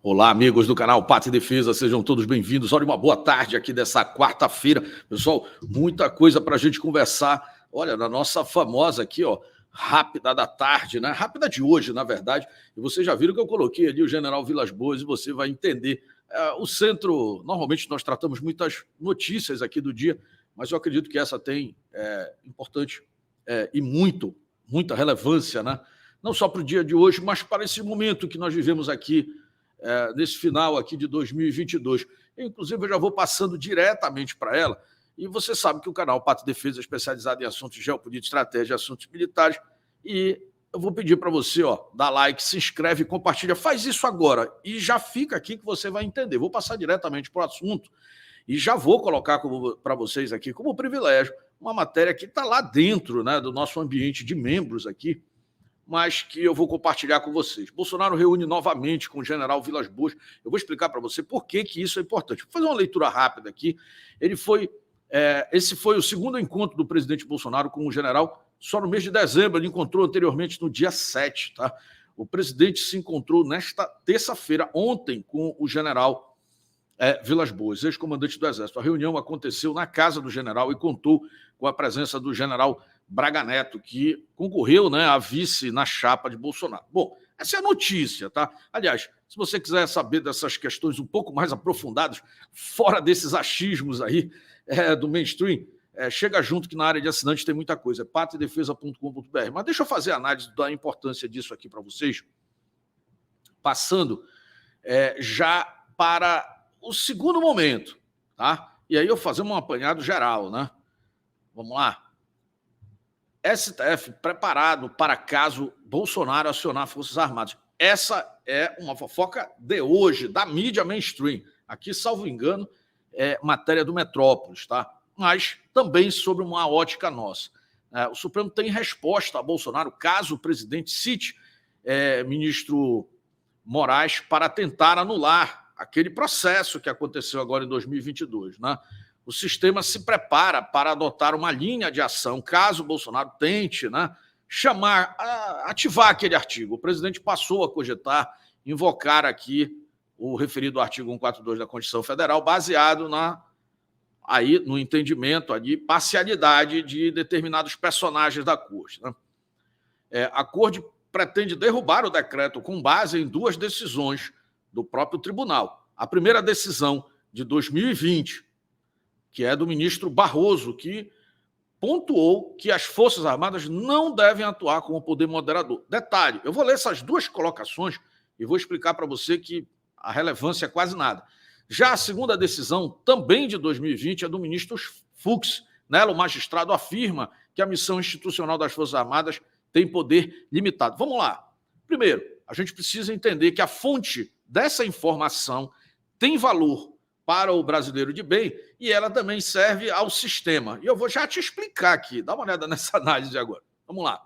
Olá, amigos do canal Pátria e Defesa, sejam todos bem-vindos. Olha, uma boa tarde aqui dessa quarta-feira. Pessoal, muita coisa para a gente conversar. Olha, na nossa famosa aqui, ó, rápida da tarde, né? Rápida de hoje, na verdade. E vocês já viram que eu coloquei ali o General Vilas Boas e você vai entender. O centro, normalmente nós tratamos muitas notícias aqui do dia, mas eu acredito que essa tem importante e muita relevância, né? Não só para o dia de hoje, mas para esse momento que nós vivemos aqui, nesse final aqui de 2022. Inclusive, eu já vou passando diretamente para ela, e você sabe que o canal Pátria e Defesa é especializado em assuntos de geopolítica, estratégia, assuntos militares, e eu vou pedir para você, ó, dar like, se inscreve, compartilha, faz isso agora, e já fica aqui que você vai entender. Vou passar diretamente para o assunto, e já vou colocar para vocês aqui como privilégio uma matéria que está lá dentro, né, do nosso ambiente de membros aqui, mas que eu vou compartilhar com vocês. Bolsonaro reúne novamente com o general Vilas Boas. Eu vou explicar para você por que isso é importante. Vou fazer uma leitura rápida aqui. Esse foi o segundo encontro do presidente Bolsonaro com o general só no mês de dezembro. Ele encontrou anteriormente no dia 7. Tá? O presidente se encontrou nesta terça-feira, ontem, com o general Vilas Boas, ex-comandante do Exército. A reunião aconteceu na casa do general e contou com a presença do general Braga Neto, que concorreu, né, a vice na chapa de Bolsonaro. Bom, essa é a notícia, tá? Aliás, se você quiser saber dessas questões um pouco mais aprofundadas, fora desses achismos aí do mainstream, chega junto que na área de assinantes tem muita coisa, patriadefesa.com.br. Mas deixa eu fazer a análise da importância disso aqui para vocês, passando já para o segundo momento, tá? E aí eu fazer um apanhado geral, né? Vamos lá. STF preparado para caso Bolsonaro acionar Forças Armadas. Essa é uma fofoca de hoje, da mídia mainstream. Aqui, salvo engano, é matéria do Metrópolis, tá? Mas também sobre uma ótica nossa. O Supremo tem resposta a Bolsonaro caso o presidente cite ministro Moraes para tentar anular aquele processo que aconteceu agora em 2022, né? O sistema se prepara para adotar uma linha de ação, caso o Bolsonaro tente, né, ativar aquele artigo. O presidente passou a cogitar, invocar aqui o referido artigo 142 da Constituição Federal, baseado no entendimento, parcialidade de determinados personagens da Corte. Né? A Corte pretende derrubar o decreto com base em duas decisões do próprio tribunal. A primeira decisão, de 2020, que é do ministro Barroso, que pontuou que as Forças Armadas não devem atuar como poder moderador. Detalhe, eu vou ler essas duas colocações e vou explicar para você que a relevância é quase nada. Já a segunda decisão, também de 2020, é do ministro Fux. Nela, o magistrado afirma que a missão institucional das Forças Armadas tem poder limitado. Vamos lá. Primeiro, a gente precisa entender que a fonte dessa informação tem valor para o brasileiro de bem, e ela também serve ao sistema. E eu vou já te explicar aqui, dá uma olhada nessa análise agora. Vamos lá.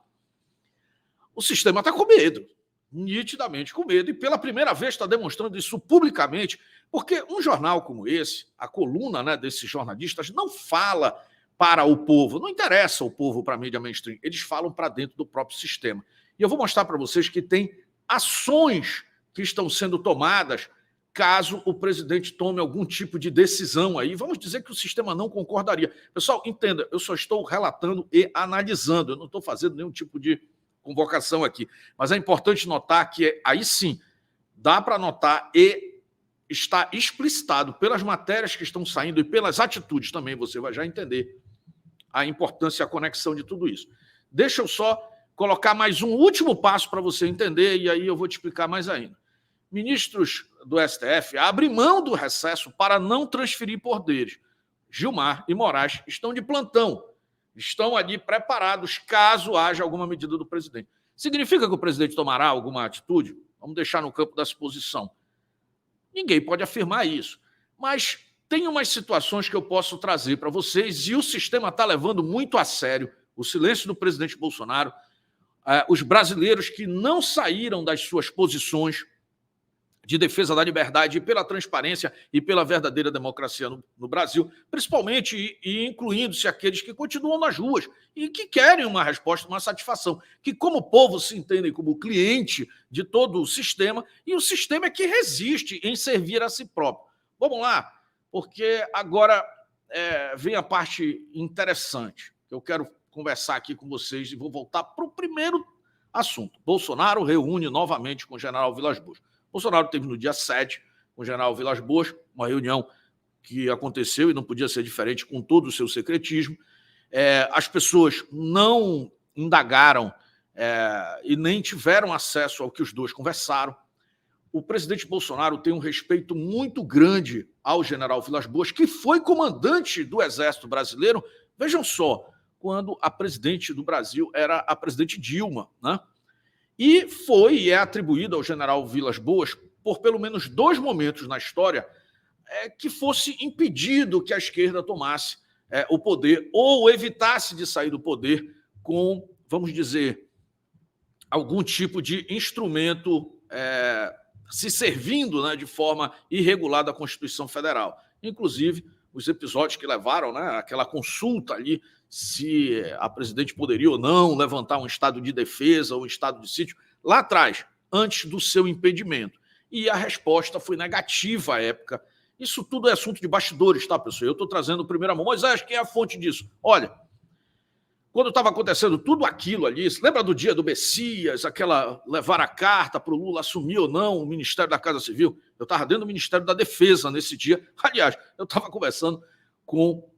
O sistema está com medo, nitidamente com medo, e pela primeira vez está demonstrando isso publicamente, porque um jornal como esse, a coluna, né, desses jornalistas, não fala para o povo, não interessa o povo para a mídia mainstream, eles falam para dentro do próprio sistema. E eu vou mostrar para vocês que tem ações que estão sendo tomadas caso o presidente tome algum tipo de decisão aí. Vamos dizer que o sistema não concordaria. Pessoal, entenda, eu só estou relatando e analisando, eu não estou fazendo nenhum tipo de convocação aqui. Mas é importante notar que aí sim, dá para notar e está explicitado pelas matérias que estão saindo e pelas atitudes também, você vai já entender a importância e a conexão de tudo isso. Deixa eu só colocar mais um último passo para você entender, e aí eu vou te explicar mais ainda. Ministros do STF abrem mão do recesso para não transferir poderes. Gilmar e Moraes estão de plantão, estão ali preparados caso haja alguma medida do presidente. Significa que o presidente tomará alguma atitude? Vamos deixar no campo da suposição. Ninguém pode afirmar isso, mas tem umas situações que eu posso trazer para vocês e o sistema está levando muito a sério o silêncio do presidente Bolsonaro, os brasileiros que não saíram das suas posições de defesa da liberdade e pela transparência e pela verdadeira democracia no Brasil, principalmente e incluindo-se aqueles que continuam nas ruas e que querem uma resposta, uma satisfação, que como povo se entendem como cliente de todo o sistema e o sistema é que resiste em servir a si próprio. Vamos lá, porque agora vem a parte interessante. Eu quero conversar aqui com vocês e vou voltar para o primeiro assunto. Bolsonaro reúne novamente com o general Vilas Boas. Bolsonaro teve no dia 7 com o general Vilas Boas, uma reunião que aconteceu e não podia ser diferente com todo o seu secretismo. As pessoas não indagaram e nem tiveram acesso ao que os dois conversaram. O presidente Bolsonaro tem um respeito muito grande ao general Vilas Boas, que foi comandante do Exército Brasileiro, vejam só, quando a presidente do Brasil era a presidente Dilma, né? E foi e é atribuído ao general Vilas Boas, por pelo menos 2 momentos na história, que fosse impedido que a esquerda tomasse o poder ou evitasse de sair do poder com, vamos dizer, algum tipo de instrumento se servindo, né, de forma irregular da Constituição Federal. Inclusive, os episódios que levaram, né, aquela consulta ali, se a presidente poderia ou não levantar um estado de defesa ou um estado de sítio, lá atrás, antes do seu impedimento. E a resposta foi negativa à época. Isso tudo é assunto de bastidores, tá, pessoal? Eu estou trazendo primeira mão. Moisés, quem é a fonte disso? Olha, quando estava acontecendo tudo aquilo ali, você lembra do dia do Messias, aquela levar a carta para o Lula assumir ou não o Ministério da Casa Civil? Eu estava dentro do Ministério da Defesa nesse dia. Aliás, eu estava conversando com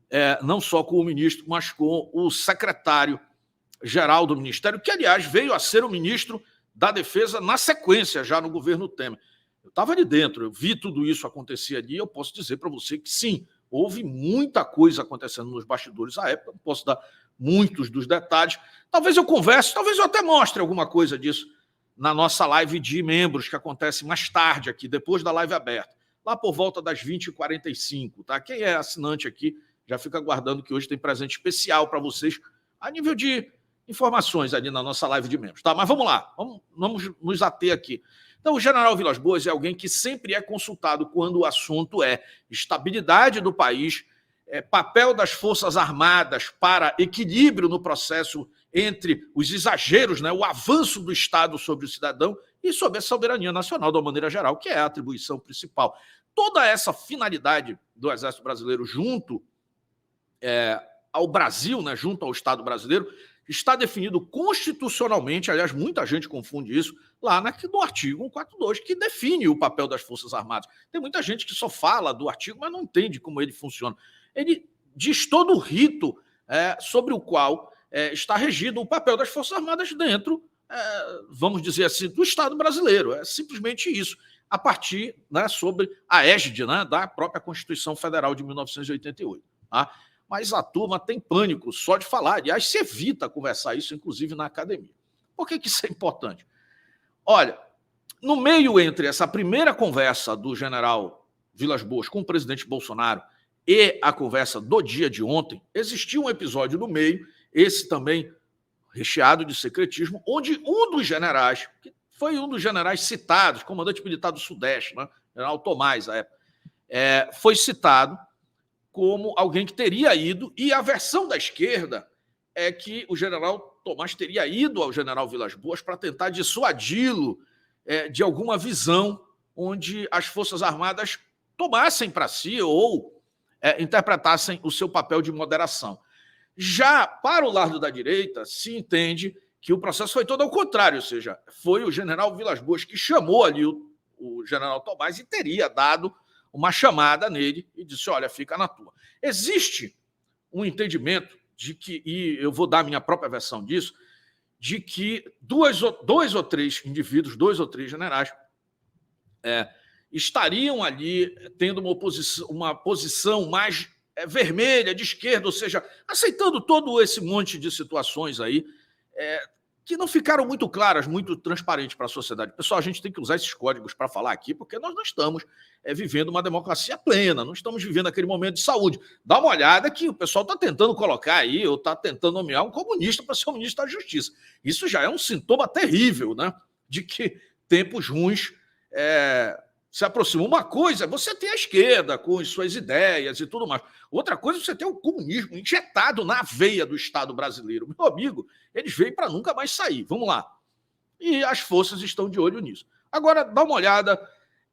não só com o ministro, mas com o secretário-geral do Ministério, que, aliás, veio a ser o ministro da Defesa na sequência, já no governo Temer. Eu estava ali dentro, eu vi tudo isso acontecer ali, eu posso dizer para você que, sim, houve muita coisa acontecendo nos bastidores à época, não posso dar muitos dos detalhes. Talvez eu converse, talvez eu até mostre alguma coisa disso na nossa live de membros, que acontece mais tarde aqui, depois da live aberta, lá por volta das 20h45, tá? Quem é assinante aqui já fica aguardando que hoje tem presente especial para vocês a nível de informações ali na nossa live de membros, tá? Mas vamos lá, vamos nos ater aqui. Então, o general Vilas Boas é alguém que sempre é consultado quando o assunto é estabilidade do país, papel das Forças Armadas para equilíbrio no processo entre os exageros, né, o avanço do Estado sobre o cidadão e sobre a soberania nacional, de uma maneira geral, que é a atribuição principal. Toda essa finalidade do Exército Brasileiro junto ao Brasil, né, junto ao Estado brasileiro, está definido constitucionalmente, aliás, muita gente confunde isso, lá no artigo 142, que define o papel das Forças Armadas. Tem muita gente que só fala do artigo, mas não entende como ele funciona. Ele diz todo o rito sobre o qual está regido o papel das Forças Armadas dentro, vamos dizer assim, do Estado brasileiro. É simplesmente isso, a partir, né, sobre a égide, né, da própria Constituição Federal de 1988. Tá? Mas a turma tem pânico só de falar. Aliás, se evita conversar isso, inclusive na academia. Por que isso é importante? Olha, no meio entre essa primeira conversa do general Vilas Boas com o presidente Bolsonaro e a conversa do dia de ontem, existiu um episódio no meio, esse também recheado de secretismo, onde um dos generais, que foi um dos generais citados, comandante militar do Sudeste, né, general Tomás, à época, foi citado como alguém que teria ido, e a versão da esquerda é que o general Tomás teria ido ao general Vilas Boas para tentar dissuadi-lo de alguma visão onde as Forças Armadas tomassem para si ou interpretassem o seu papel de moderação. Já para o lado da direita, se entende que o processo foi todo ao contrário, ou seja, foi o general Vilas Boas que chamou ali o general Tomás e teria dado uma chamada nele e disse, olha, fica na tua. Existe um entendimento de que, e eu vou dar a minha própria versão disso, de que dois ou três indivíduos, 2 ou 3 generais, estariam ali tendo uma posição mais vermelha, de esquerda, ou seja, aceitando todo esse monte de situações aí, que não ficaram muito claras, muito transparentes para a sociedade. Pessoal, a gente tem que usar esses códigos para falar aqui, porque nós não estamos vivendo uma democracia plena, não estamos vivendo aquele momento de saúde. Dá uma olhada que o pessoal está tentando colocar aí, ou está tentando nomear um comunista para ser o ministro da Justiça. Isso já é um sintoma terrível, né, de que tempos ruins se aproximam. Uma coisa é você ter a esquerda com as suas ideias e tudo mais. Outra coisa é você ter o comunismo injetado na veia do Estado brasileiro. Meu amigo, eles veem para nunca mais sair. Vamos lá. E as forças estão de olho nisso. Agora, dá uma olhada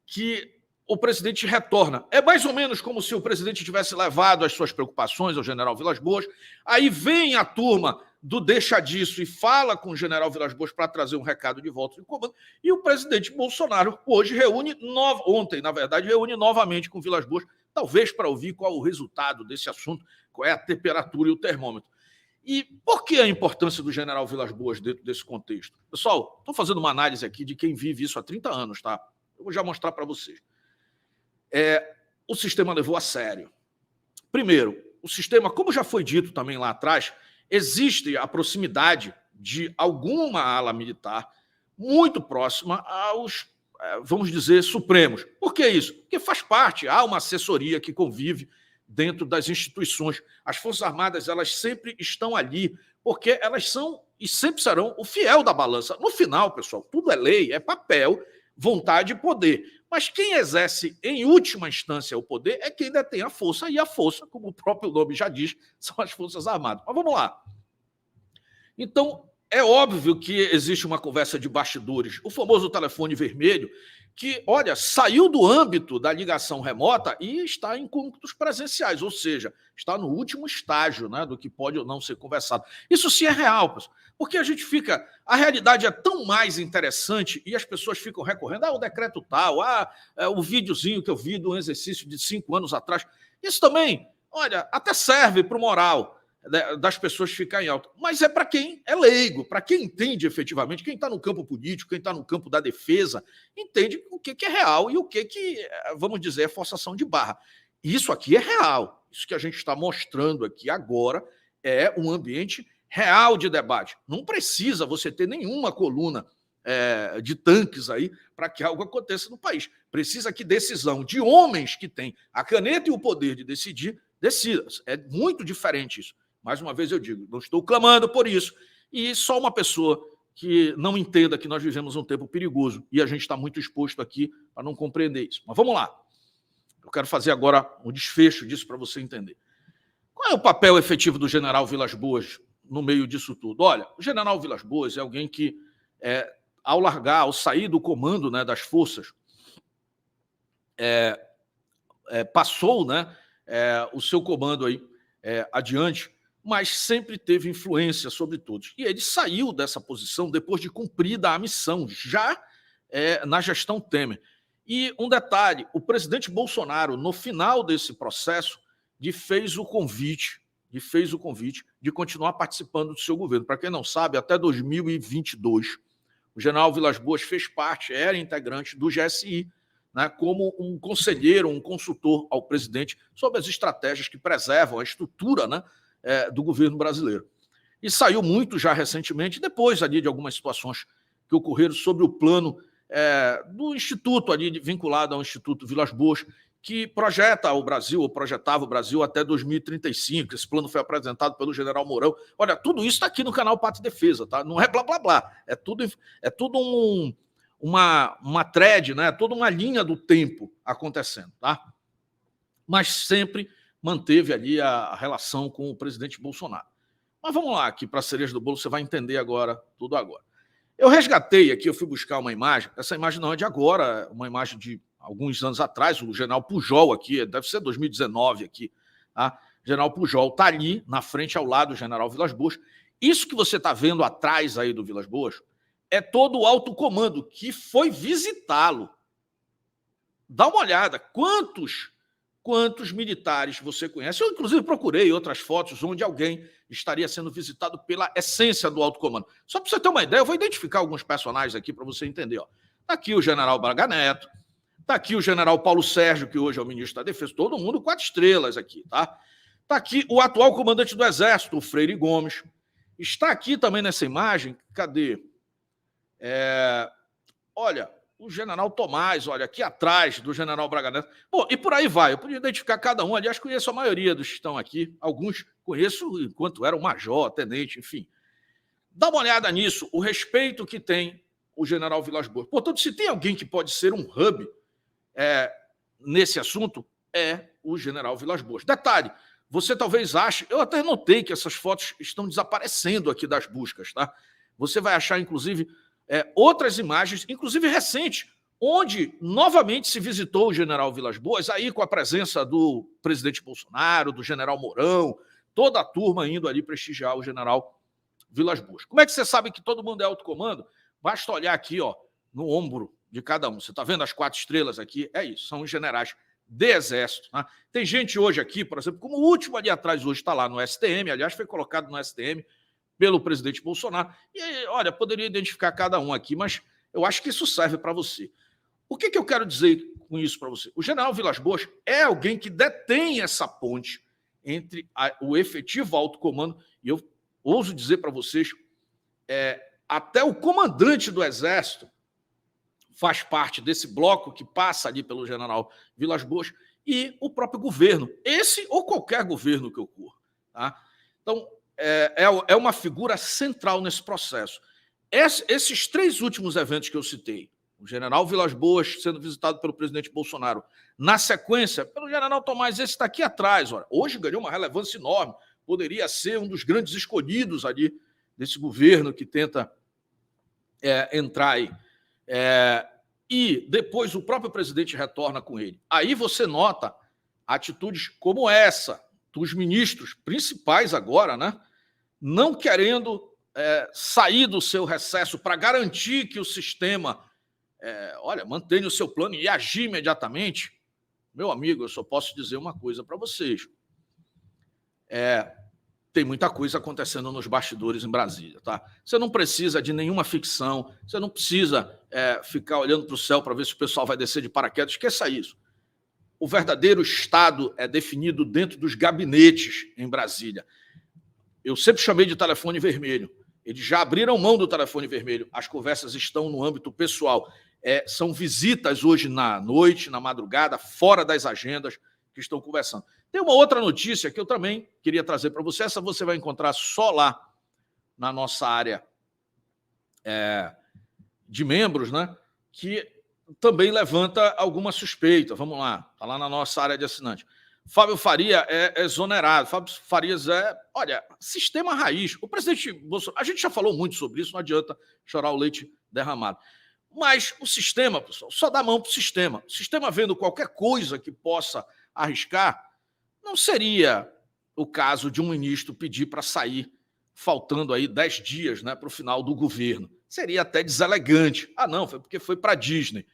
que o presidente retorna. É mais ou menos como se o presidente tivesse levado as suas preocupações ao general Vilas Boas. Aí vem a turma do deixa disso e fala com o general Vilas Boas para trazer um recado de volta de comando. E o presidente Bolsonaro hoje ontem, na verdade, reúne novamente com o Vilas Boas, talvez para ouvir qual o resultado desse assunto, qual é a temperatura e o termômetro. E por que a importância do general Vilas Boas dentro desse contexto? Pessoal, estou fazendo uma análise aqui de quem vive isso há 30 anos, tá? Eu vou já mostrar para vocês. O sistema levou a sério. Primeiro, o sistema, como já foi dito também lá atrás, existe a proximidade de alguma ala militar muito próxima aos, vamos dizer, supremos. Por que isso? Porque faz parte, há uma assessoria que convive dentro das instituições. As Forças Armadas, elas sempre estão ali, porque elas são e sempre serão o fiel da balança. No final, pessoal, tudo é lei, é papel, vontade e poder. Mas quem exerce, em última instância, o poder é quem detém a força, e a força, como o próprio nome já diz, são as Forças Armadas. Mas vamos lá. Então, é óbvio que existe uma conversa de bastidores, o famoso telefone vermelho, que, olha, saiu do âmbito da ligação remota e está em cômputos presenciais, ou seja, está no último estágio, né, do que pode ou não ser conversado. Isso sim é real, pessoal, porque a gente fica... A realidade é tão mais interessante e as pessoas ficam recorrendo, o decreto tal, o videozinho que eu vi de um exercício de 5 anos atrás. Isso também, olha, até serve para o moral das pessoas ficar em alta. Mas é para quem é leigo, para quem entende efetivamente, quem está no campo político, quem está no campo da defesa, entende o que é real e o que, vamos dizer, é forçação de barra. Isso aqui é real. Isso que a gente está mostrando aqui agora é um ambiente real de debate. Não precisa você ter nenhuma coluna de tanques aí para que algo aconteça no país. Precisa que decisão de homens que têm a caneta e o poder de decidir, decida. É muito diferente isso. Mais uma vez eu digo, não estou clamando por isso. E só uma pessoa que não entenda que nós vivemos um tempo perigoso e a gente está muito exposto aqui para não compreender isso. Mas vamos lá. Eu quero fazer agora um desfecho disso para você entender. Qual é o papel efetivo do general Vilas Boas no meio disso tudo? Olha, o general Vilas Boas é alguém que, ao sair do comando, né, das forças, passou, né, o seu comando aí adiante, mas sempre teve influência sobre todos. E ele saiu dessa posição depois de cumprida a missão, já na gestão Temer. E um detalhe, o presidente Bolsonaro, no final desse processo, lhe fez o convite de continuar participando do seu governo. Para quem não sabe, até 2022, o general Vilas Boas fez parte, era integrante do GSI, né, como um conselheiro, um consultor ao presidente sobre as estratégias que preservam a estrutura, né, do governo brasileiro. E saiu muito já recentemente, depois ali de algumas situações que ocorreram sobre o plano do Instituto, ali vinculado ao Instituto Vilas Boas, que projeta o Brasil, ou projetava o Brasil até 2035. Esse plano foi apresentado pelo general Mourão. Olha, tudo isso está aqui no canal Pátria e Defesa, tá? Não é blá, blá, blá. É tudo uma thread, né? Toda uma linha do tempo acontecendo, tá? Mas sempre manteve ali a relação com o presidente Bolsonaro. Mas vamos lá, aqui para a cereja do bolo, você vai entender agora, tudo agora. Eu resgatei aqui, eu fui buscar uma imagem, essa imagem não é de agora, uma imagem de alguns anos atrás, o general Pujol aqui, deve ser 2019 aqui, tá? O general Pujol está ali, na frente, ao lado do general Vilas Boas. Isso que você está vendo atrás aí do Vilas Boas é todo o alto comando que foi visitá-lo. Dá uma olhada, quantos militares você conhece? Eu, inclusive, procurei outras fotos onde alguém estaria sendo visitado pela essência do alto comando. Só para você ter uma ideia, eu vou identificar alguns personagens aqui para você entender. Está aqui o general Braga Neto, está aqui o general Paulo Sérgio, que hoje é o ministro da Defesa, todo mundo 4 estrelas aqui, tá? Está aqui o atual comandante do Exército, o Freire Gomes. Está aqui também nessa imagem, cadê? Olha, o general Tomás, olha, aqui atrás do general Braga Neto. Bom, e por aí vai. Eu podia identificar cada um. Aliás, conheço a maioria dos que estão aqui. Alguns conheço enquanto era um major, tenente, enfim. Dá uma olhada nisso, o respeito que tem o general Vilas Boas. Portanto, se tem alguém que pode ser um hub nesse assunto é o general Vilas Boas. Detalhe, você talvez ache, eu até notei que essas fotos estão desaparecendo aqui das buscas, tá? Você vai achar, inclusive, outras imagens, inclusive recentes, onde novamente se visitou o general Vilas Boas, aí com a presença do presidente Bolsonaro, do general Mourão, toda a turma indo ali prestigiar o general Vilas Boas. Como é que você sabe que todo mundo é alto comando? Basta olhar aqui, ó, no ombro de cada um. Você está vendo as 4 estrelas aqui? É isso, são os generais de exército. Né? Tem gente hoje aqui, por exemplo, como o último ali atrás hoje está lá no STM, aliás, foi colocado no STM pelo presidente Bolsonaro. E, olha, poderia identificar cada um aqui, mas eu acho que isso serve para você. O que eu quero dizer com isso para você? O general Vilas Boas é alguém que detém essa ponte entre o efetivo alto comando, e eu ouso dizer para vocês, até o comandante do Exército faz parte desse bloco que passa ali pelo general Vilas Boas e o próprio governo, esse ou qualquer governo que ocorra. Tá? Então, é uma figura central nesse processo. Esses 3 últimos eventos que eu citei, o general Vilas Boas sendo visitado pelo presidente Bolsonaro, na sequência, pelo general Tomás, esse está aqui atrás, olha, hoje ganhou uma relevância enorme, poderia ser um dos grandes escolhidos ali desse governo que tenta entrar aí. E depois o próprio presidente retorna com ele. Aí você nota atitudes como essa dos ministros principais agora, né, não querendo sair do seu recesso para garantir que o sistema mantenha o seu plano e agir imediatamente. Meu amigo, eu só posso dizer uma coisa para vocês. Tem muita coisa acontecendo nos bastidores em Brasília, tá? Você não precisa de nenhuma ficção, você não precisa ficar olhando para o céu para ver se o pessoal vai descer de paraquedas, esqueça isso. O verdadeiro Estado é definido dentro dos gabinetes em Brasília. Eu sempre chamei de telefone vermelho. Eles já abriram mão do telefone vermelho, as conversas estão no âmbito pessoal. São visitas hoje na noite, na madrugada, fora das agendas que estão conversando. Tem uma outra notícia que eu também queria trazer para você. Essa você vai encontrar só lá na nossa área de membros, né? Que também levanta alguma suspeita. Vamos lá, está lá na nossa área de assinante. Fábio Faria é exonerado. Fábio Farias sistema raiz. O presidente Bolsonaro, a gente já falou muito sobre isso, não adianta chorar o leite derramado. Mas o sistema, pessoal, só dá mão para o sistema. O sistema vendo qualquer coisa que possa arriscar, não seria o caso de um ministro pedir para sair faltando aí 10 dias, né, para o final do governo. Seria até deselegante. Não, foi porque foi para a Disney.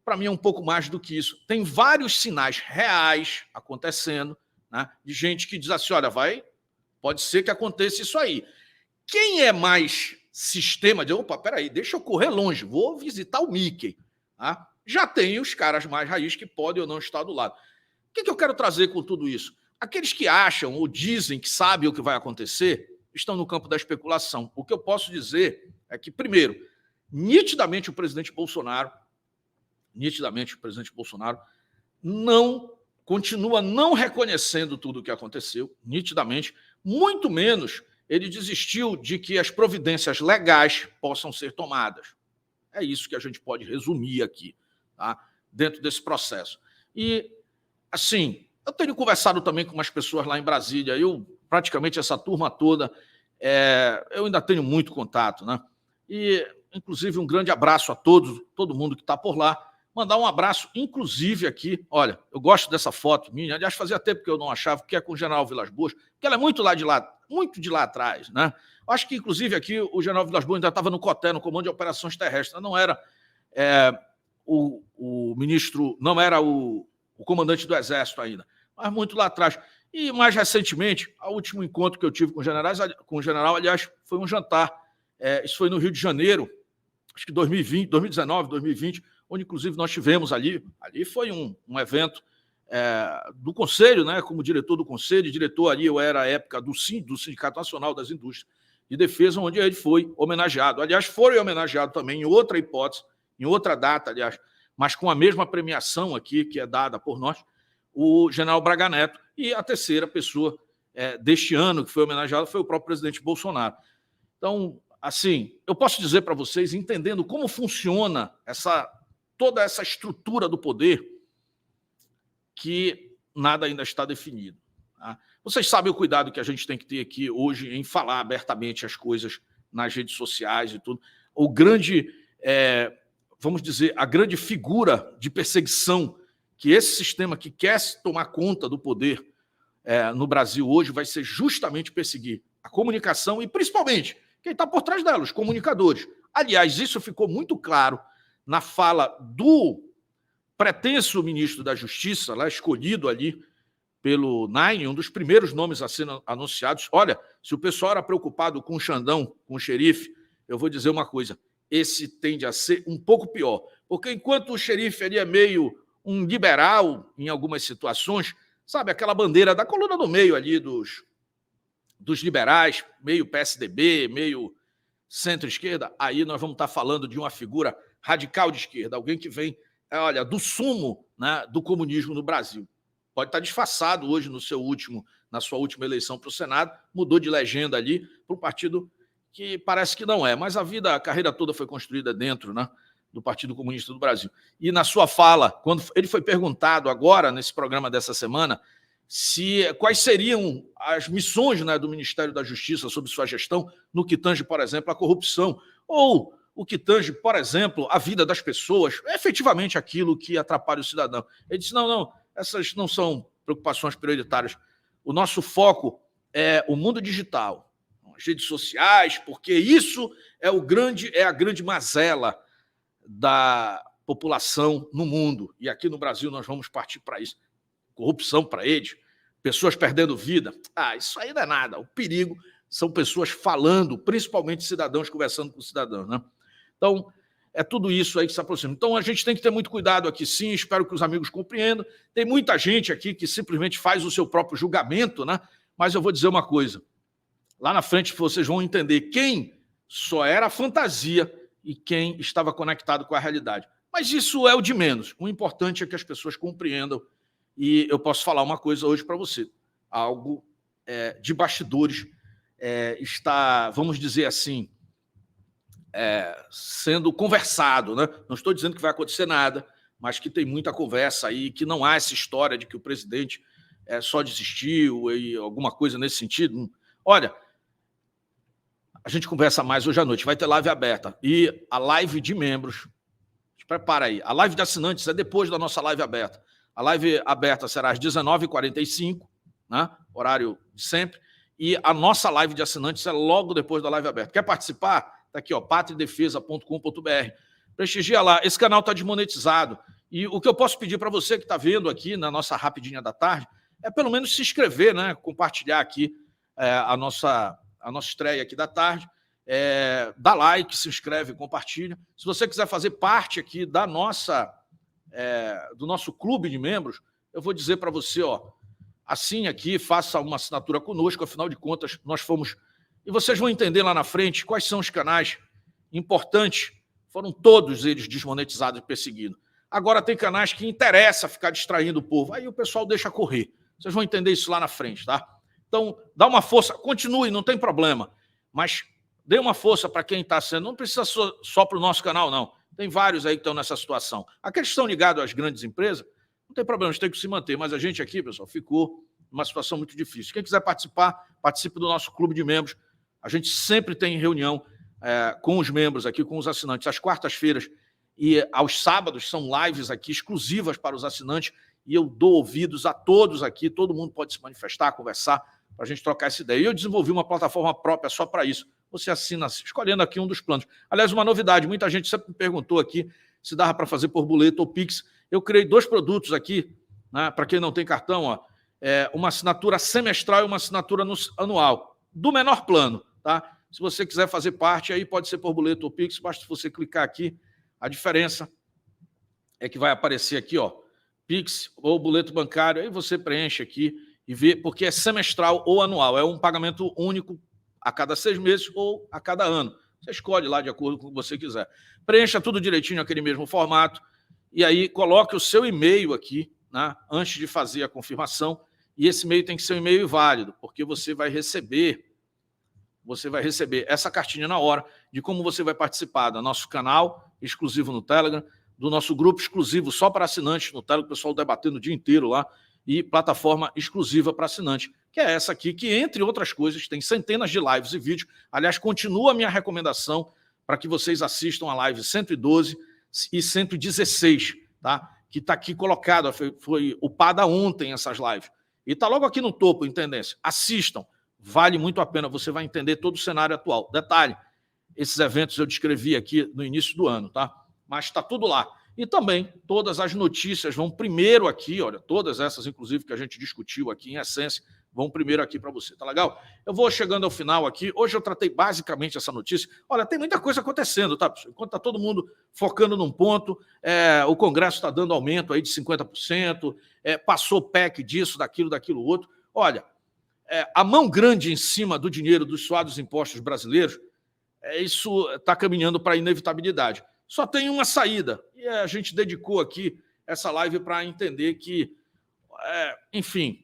Para mim é um pouco mais do que isso. Tem vários sinais reais acontecendo, né, de gente que diz assim, olha, pode ser que aconteça isso aí. Quem é mais sistema de, peraí, deixa eu correr longe, vou visitar o Mickey. Tá? Já tem os caras mais raiz que podem ou não estar do lado. O que eu quero trazer com tudo isso? Aqueles que acham ou dizem que sabem o que vai acontecer estão no campo da especulação. O que eu posso dizer é que, primeiro, nitidamente o presidente Bolsonaro continua não reconhecendo tudo o que aconteceu, nitidamente, muito menos ele desistiu de que as providências legais possam ser tomadas. É isso que a gente pode resumir aqui, tá? Dentro desse processo. E, assim, eu tenho conversado também com umas pessoas lá em Brasília, praticamente essa turma toda, eu ainda tenho muito contato, né? E, inclusive, um grande abraço a todo mundo que está por lá. Mandar um abraço, inclusive, aqui. Olha, eu gosto dessa foto minha. Aliás, fazia tempo que eu não achava, que é com o general Vilas Boas, porque ela é muito de lá atrás, né? Eu acho que, inclusive, aqui o general Vilas Boas ainda estava no COTÉ, no Comando de Operações Terrestres. Não era o ministro, não era o comandante do Exército ainda, mas muito lá atrás. E, mais recentemente, o último encontro que eu tive com o general, aliás, foi um jantar. Isso foi no Rio de Janeiro, acho que 2019, 2020, onde, inclusive, nós tivemos ali foi um evento do Conselho, né, como diretor do Conselho, diretor ali, eu era à época do Sindicato Nacional das Indústrias de Defesa, onde ele foi homenageado. Aliás, foi homenageado também em outra hipótese, em outra data, aliás, mas com a mesma premiação aqui, que é dada por nós, o general Braga Neto, e a terceira pessoa deste ano que foi homenageada foi o próprio presidente Bolsonaro. Então, assim, eu posso dizer para vocês, entendendo como funciona essa toda essa estrutura do poder que nada ainda está definido. Tá? Vocês sabem o cuidado que a gente tem que ter aqui hoje em falar abertamente as coisas nas redes sociais e tudo. O grande, vamos dizer, a grande figura de perseguição que esse sistema que quer tomar conta do poder no Brasil hoje vai ser justamente perseguir a comunicação e, principalmente, quem está por trás dela, os comunicadores. Aliás, isso ficou muito claro na fala do pretenso ministro da Justiça, lá escolhido ali pelo Nine, um dos primeiros nomes a serem anunciados. Olha, se o pessoal era preocupado com o Xandão, com o xerife, eu vou dizer uma coisa, esse tende a ser um pouco pior, porque enquanto o xerife ali é meio um liberal em algumas situações, sabe, aquela bandeira da coluna do meio ali dos liberais, meio PSDB, meio centro-esquerda, aí nós vamos estar falando de uma figura radical de esquerda, alguém que vem, olha, do sumo, né, do comunismo no Brasil. Pode estar disfarçado hoje na sua última eleição para o Senado, mudou de legenda ali para um partido que parece que não é, mas a carreira toda foi construída dentro, né, do Partido Comunista do Brasil. E na sua fala, quando ele foi perguntado agora, nesse programa dessa semana, quais seriam as missões, né, do Ministério da Justiça sob sua gestão no que tange, por exemplo, a corrupção, ou o que tange, por exemplo, a vida das pessoas, efetivamente aquilo que atrapalha o cidadão. Ele disse, não, essas não são preocupações prioritárias. O nosso foco é o mundo digital, as redes sociais, porque isso é a grande mazela da população no mundo. E aqui no Brasil nós vamos partir para isso. Corrupção para eles, pessoas perdendo vida. Isso aí não é nada. O perigo são pessoas falando, principalmente cidadãos conversando com cidadãos, né? Então, é tudo isso aí que se aproxima. Então, a gente tem que ter muito cuidado aqui, sim, espero que os amigos compreendam. Tem muita gente aqui que simplesmente faz o seu próprio julgamento, né? Mas eu vou dizer uma coisa. Lá na frente vocês vão entender quem só era fantasia e quem estava conectado com a realidade. Mas isso é o de menos. O importante é que as pessoas compreendam. E eu posso falar uma coisa hoje para você. Algo de bastidores está, vamos dizer assim, sendo conversado, né? Não estou dizendo que vai acontecer nada, mas que tem muita conversa aí, que não há essa história de que o presidente só desistiu e alguma coisa nesse sentido. Olha, a gente conversa mais hoje à noite, vai ter live aberta. E a live de membros, prepara aí, a live de assinantes é depois da nossa live aberta. A live aberta será às 19h45, né? Horário de sempre, e a nossa live de assinantes é logo depois da live aberta. Quer participar? Está aqui, patriadefesa.com.br. Prestigia lá. Esse canal está desmonetizado. E o que eu posso pedir para você que está vendo aqui na nossa Rapidinha da Tarde é pelo menos se inscrever, né? Compartilhar aqui a nossa estreia aqui da tarde. Dá like, se inscreve, compartilha. Se você quiser fazer parte aqui do nosso clube de membros, eu vou dizer para você, assine aqui, faça uma assinatura conosco, afinal de contas, nós fomos... E vocês vão entender lá na frente quais são os canais importantes, foram todos eles desmonetizados e perseguidos. Agora tem canais que interessa ficar distraindo o povo, aí o pessoal deixa correr. Vocês vão entender isso lá na frente, tá? Então, dá uma força, continue, não tem problema, mas dê uma força para quem está sendo, não precisa só para o nosso canal, não. Tem vários aí que estão nessa situação. Aqueles que estão ligados às grandes empresas, não tem problema, a gente tem que se manter, mas a gente aqui, pessoal, ficou numa situação muito difícil. Quem quiser participar, participe do nosso clube de membros. A gente sempre tem reunião com os membros aqui, com os assinantes, às quartas-feiras e aos sábados são lives aqui exclusivas para os assinantes e eu dou ouvidos a todos aqui, todo mundo pode se manifestar, conversar, para a gente trocar essa ideia. E eu desenvolvi uma plataforma própria só para isso. Você assina escolhendo aqui um dos planos. Aliás, uma novidade, muita gente sempre me perguntou aqui se dava para fazer por boleto ou Pix. Eu criei 2 produtos aqui, né, para quem não tem cartão, uma assinatura semestral e uma assinatura anual, do menor plano. Tá? Se você quiser fazer parte, aí pode ser por boleto ou Pix, basta você clicar aqui. A diferença é que vai aparecer aqui, Pix ou boleto bancário, aí você preenche aqui e vê, porque é semestral ou anual, é um pagamento único a cada 6 meses ou a cada ano. Você escolhe lá de acordo com o que você quiser. Preencha tudo direitinho naquele mesmo formato e aí coloque o seu e-mail aqui, né, antes de fazer a confirmação, e esse e-mail tem que ser um e-mail válido, porque você vai receber essa cartinha na hora de como você vai participar do nosso canal exclusivo no Telegram, do nosso grupo exclusivo só para assinantes no Telegram, o pessoal debatendo o dia inteiro lá, e plataforma exclusiva para assinante, que é essa aqui, que, entre outras coisas, tem centenas de lives e vídeos. Aliás, continua a minha recomendação para que vocês assistam a live 112 e 116, tá? Que está aqui colocado, foi upada ontem essas lives. E está logo aqui no topo, em tendência. Assistam, vale muito a pena, você vai entender todo o cenário atual. Detalhe, esses eventos eu descrevi aqui no início do ano, tá? Mas está tudo lá. E também todas as notícias vão primeiro aqui, olha, todas essas, inclusive, que a gente discutiu aqui em essência, vão primeiro aqui para você, tá legal? Eu vou chegando ao final aqui. Hoje eu tratei basicamente essa notícia. Olha, tem muita coisa acontecendo, tá, pessoal? Enquanto está todo mundo focando num ponto, o Congresso está dando aumento aí de 50%, passou PEC disso, daquilo outro. Olha, a mão grande em cima do dinheiro dos suados impostos brasileiros, isso está caminhando para a inevitabilidade. Só tem uma saída, e a gente dedicou aqui essa live para entender que, enfim,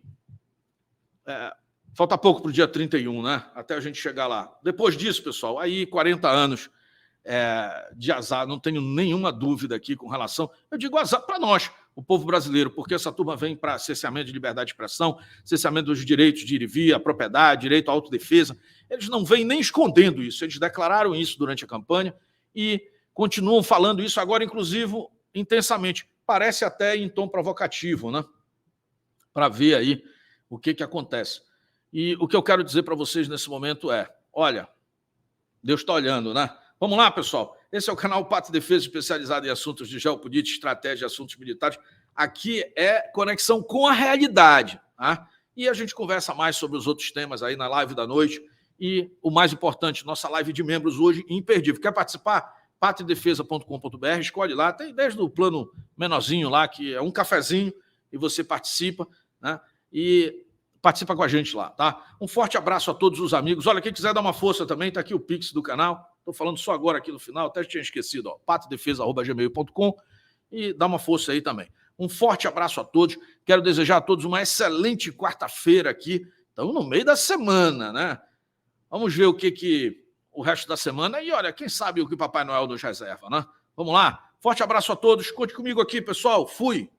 falta pouco para o dia 31, né? Até a gente chegar lá. Depois disso, pessoal, aí 40 anos de azar, não tenho nenhuma dúvida aqui com relação... Eu digo azar para nós, o povo brasileiro, porque essa turma vem para cerceamento de liberdade de expressão, cerceamento dos direitos de ir e vir, a propriedade, direito à autodefesa. Eles não vêm nem escondendo isso, eles declararam isso durante a campanha e continuam falando isso agora, inclusive, intensamente. Parece até em tom provocativo, né? Para ver aí o que acontece. E o que eu quero dizer para vocês nesse momento olha, Deus está olhando, né? Vamos lá, pessoal. Esse é o canal Pátria e Defesa, especializado em assuntos de geopolítica, estratégia e assuntos militares. Aqui é conexão com a realidade, tá? E a gente conversa mais sobre os outros temas aí na live da noite. E o mais importante, nossa live de membros hoje, imperdível. Quer participar? patriadefesa.com.br, escolhe lá, tem desde o plano menorzinho lá, que é um cafezinho, e você participa, né? E participa com a gente lá, tá? Um forte abraço a todos os amigos. Olha, quem quiser dar uma força também, tá aqui o Pix do canal. Estou falando só agora aqui no final, até tinha esquecido, ó, patriadefesa@gmail.com, e dá uma força aí também. Um forte abraço a todos. Quero desejar a todos uma excelente quarta-feira aqui. Estamos no meio da semana, né? Vamos ver o que o resto da semana. E olha, quem sabe o que o Papai Noel nos reserva, né? Vamos lá. Forte abraço a todos. Conte comigo aqui, pessoal. Fui.